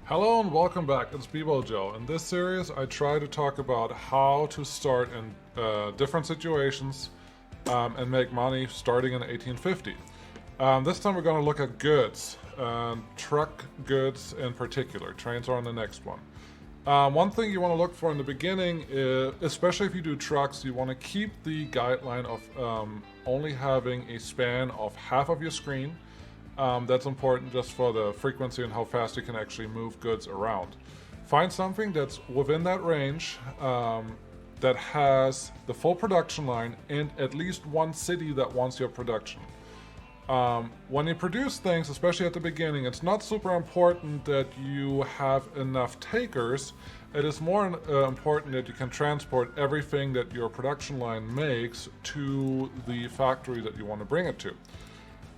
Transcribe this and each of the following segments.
Hello and welcome back, it's Bebo Joe. In this series I try to talk about how to start in different situations and make money starting in 1850. This time we're going to look at goods, truck goods in particular. Trains are on the next one. One thing you want to look for in the beginning, especially if you do trucks, you want to keep the guideline of only having a span of half of your screen. That's important just for the frequency and how fast you can actually move goods around. Find something that's within that range that has the full production line and at least one city that wants your production. When you produce things, especially at the beginning, it's not super important that you have enough takers. It is more important that you can transport everything that your production line makes to the factory that you want to bring it to.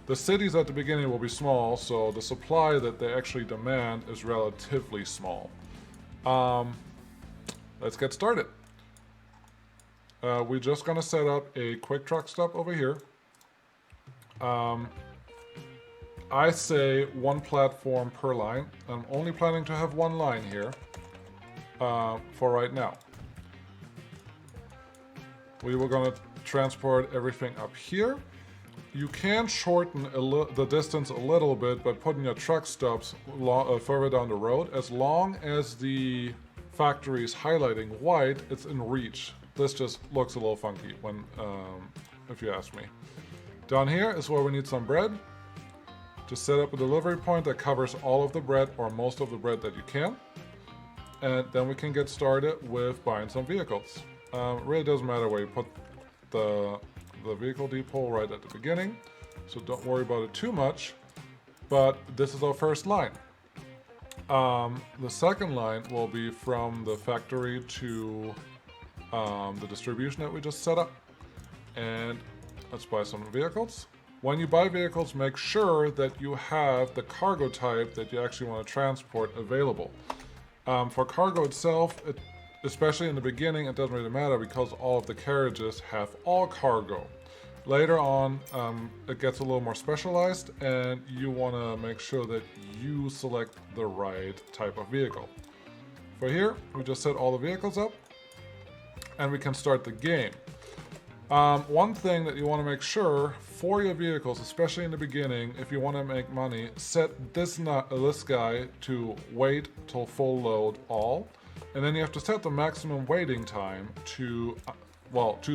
The cities at the beginning will be small, so the supply that they actually demand is relatively small. Let's get started. We're just going to set up a quick truck stop over here. I say one platform per line. I'm only planning to have one line here for right now. We were going to transport everything up here. You can shorten the distance a little bit by putting your truck stops further down the road. As long as the factory is highlighting white, it's in reach. This just looks a little funky when, if you ask me. Down here is where we need some bread. Just set up a delivery point that covers all of the bread or most of the bread that you can. And then we can get started with buying some vehicles. Really doesn't matter where you put the vehicle depot right at the beginning, so don't worry about it too much. But this is our first line. The second line will be from the factory to the distribution that we just set up. And let's buy some vehicles. When you buy vehicles, make sure that you have the cargo type that you actually want to transport available. For cargo itself, especially in the beginning, it doesn't really matter because all of the carriages have all cargo. Later on, it gets a little more specialized and you want to make sure that you select the right type of vehicle. For here, we just set all the vehicles up and we can start the game. One thing that you want to make sure for your vehicles, especially in the beginning, if you want to make money, set this guy to wait till full load all. And then you have to set the maximum waiting time to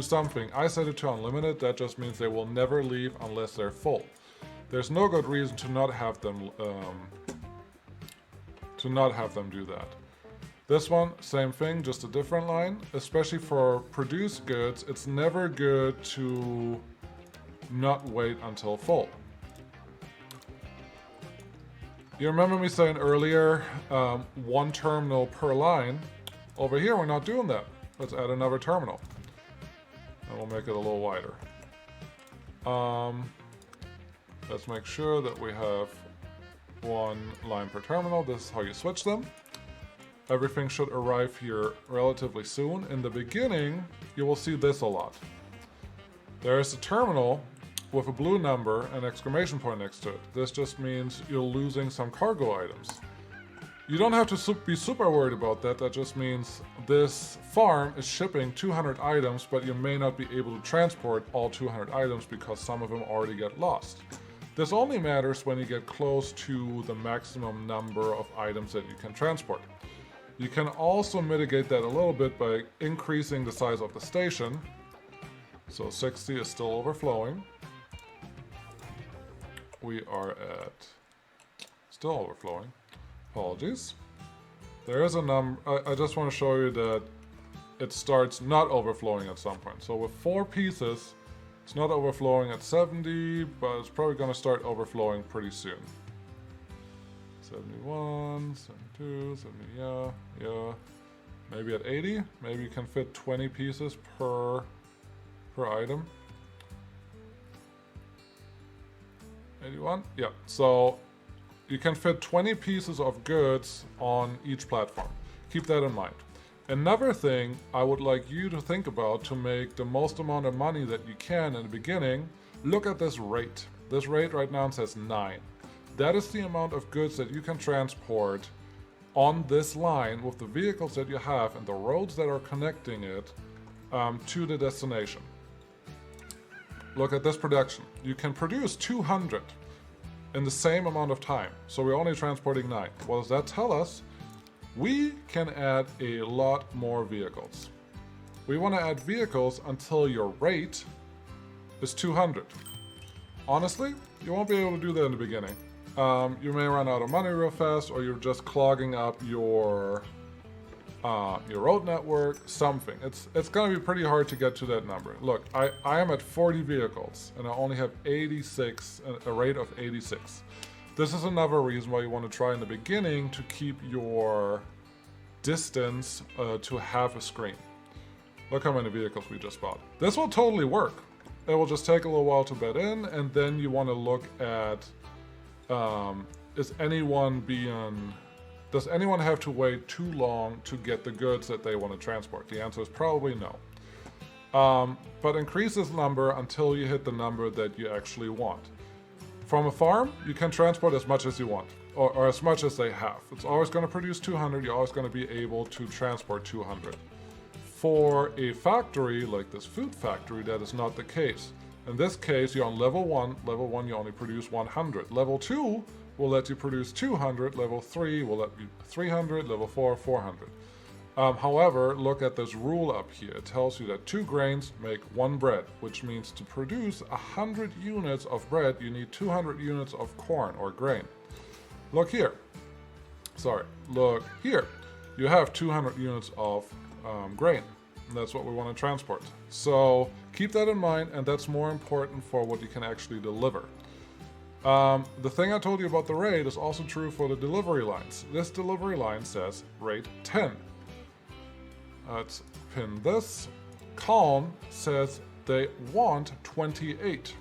something. I set it to unlimited. That just means they will never leave unless they're full. There's no good reason to not have them do that. This one, same thing, just a different line. Especially for produced goods, it's never good to not wait until full. You remember me saying earlier, one terminal per line. Over here, we're not doing that. Let's add another terminal. And we'll make it a little wider. Let's make sure that we have one line per terminal. This is how you switch them. Everything should arrive here relatively soon. In the beginning, you will see this a lot. There is a terminal with a blue number and exclamation point next to it. This just means you're losing some cargo items. You don't have to be super worried about that. That just means this farm is shipping 200 items, but you may not be able to transport all 200 items because some of them already get lost. This only matters when you get close to the maximum number of items that you can transport. You can also mitigate that a little bit by increasing the size of the station. So 60 is still overflowing. We are at still overflowing. Apologies. There is a number. I just want to show you that it starts not overflowing at some point. So with 4 pieces, it's not overflowing at 70, but it's probably going to start overflowing pretty soon. 71, 72, 70, yeah. Maybe at 80. Maybe you can fit 20 pieces per item. 81, yeah. So you can fit 20 pieces of goods on each platform. Keep that in mind. Another thing I would like you to think about to make the most amount of money that you can in the beginning, look at this rate. This rate right now says 9. That is the amount of goods that you can transport on this line with the vehicles that you have and the roads that are connecting it to the destination. Look at this production. You can produce 200 in the same amount of time. So we're only transporting 9. What does that tell us? We can add a lot more vehicles. We want to add vehicles until your rate is 200. Honestly, you won't be able to do that in the beginning. You may run out of money real fast, or you're just clogging up your road network, something. It's going to be pretty hard to get to that number. Look, I am at 40 vehicles, and I only have 86, a rate of 86. This is another reason why you want to try in the beginning to keep your distance to half a screen. Look how many vehicles we just bought. This will totally work. It will just take a little while to bed in, and then you want to look at does anyone have to wait too long to get the goods that they want to transport? The answer is probably no. But increase this number until you hit the number that you actually want. From a farm, you can transport as much as you want, or as much as they have. It's always going to produce 200, you're always going to be able to transport 200. For a factory, like this food factory, that is not the case. In this case, you're on level 1. Level 1, you only produce 100. Level 2 will let you produce 200. Level 3 will let you 300. Level 4, 400. However, look at this rule up here. It tells you that 2 grains make 1 bread, which means to produce 100 units of bread, you need 200 units of corn or grain. Look here. Look here. You have 200 units of grain. And that's what we want to transport. So keep that in mind, and that's more important for what you can actually deliver. The thing I told you about the rate is also true for the delivery lines. This delivery line says rate 10. Let's pin this. Calm says they want 28.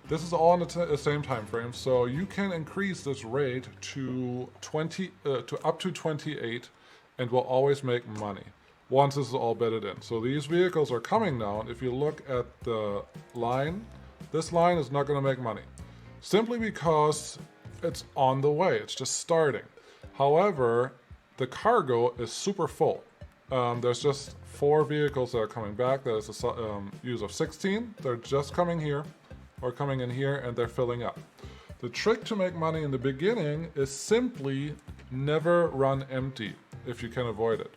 This is all in the same time frame, so you can increase this rate to up to 28, and will always make money once this is all bedded in. So these vehicles are coming down. If you look at the line, this line is not going to make money, simply because it's on the way. It's just starting. However, the cargo is super full. There's just 4 vehicles that are coming back. That is a use of 16. They're just coming here, or coming in here, and they're filling up. The trick to make money in the beginning is simply never run empty if you can avoid it.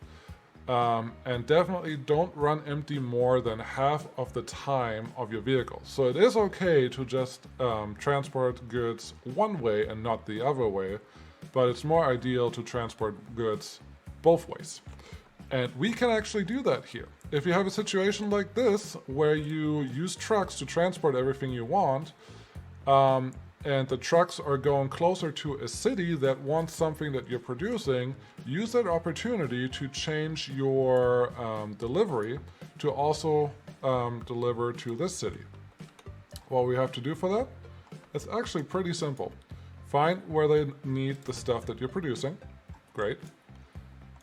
And definitely don't run empty more than half of the time of your vehicle. So it is okay to just transport goods one way and not the other way, but it's more ideal to transport goods both ways. And we can actually do that here. If you have a situation like this, where you use trucks to transport everything you want, and the trucks are going closer to a city that wants something that you're producing, use that opportunity to change your delivery to also deliver to this city. What we have to do for that, it's actually pretty simple. Find where they need the stuff that you're producing. Great.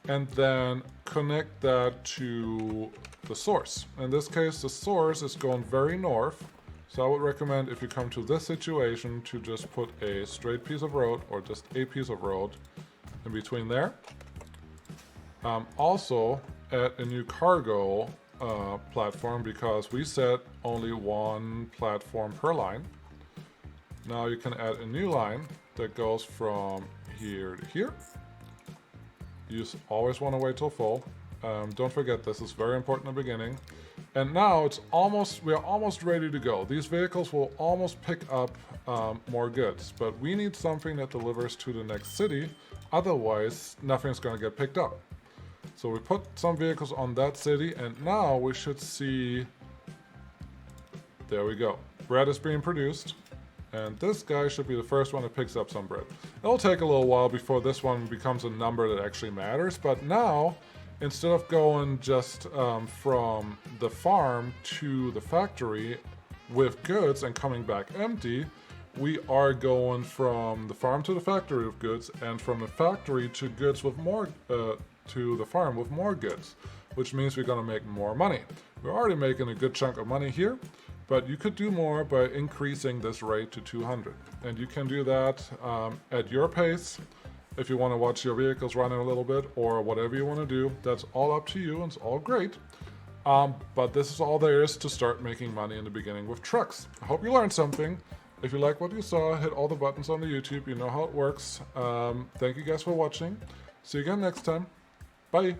And then connect that to the source. In this case, the source is going very north. So I would recommend, if you come to this situation, to just put a straight piece of road, or just a piece of road in between there. Also, add a new cargo platform, because we set only 1 platform per line. Now you can add a new line that goes from here to here. You always want to wait till full. Don't forget, this is very important in the beginning. And now we're almost ready to go. These vehicles will almost pick up more goods, but we need something that delivers to the next city. Otherwise, nothing's going to get picked up. So we put some vehicles on that city, and now we should see, there we go. Bread is being produced, and this guy should be the first one that picks up some bread. It'll take a little while before this one becomes a number that actually matters, but now, instead of going just from the farm to the factory with goods and coming back empty, we are going from the farm to the factory with goods, and from the factory to goods with more, to the farm with more goods, which means we're going to make more money. We're already making a good chunk of money here, but you could do more by increasing this rate to 200. And you can do that at your pace. if you want to watch your vehicles running a little bit or whatever you want to do. That's all up to you and it's all great. But this is all there is to start making money in the beginning with trucks. I hope you learned something. If you like what you saw, hit all the buttons on the YouTube. You know how it works. Thank you guys for watching. See you again next time. Bye.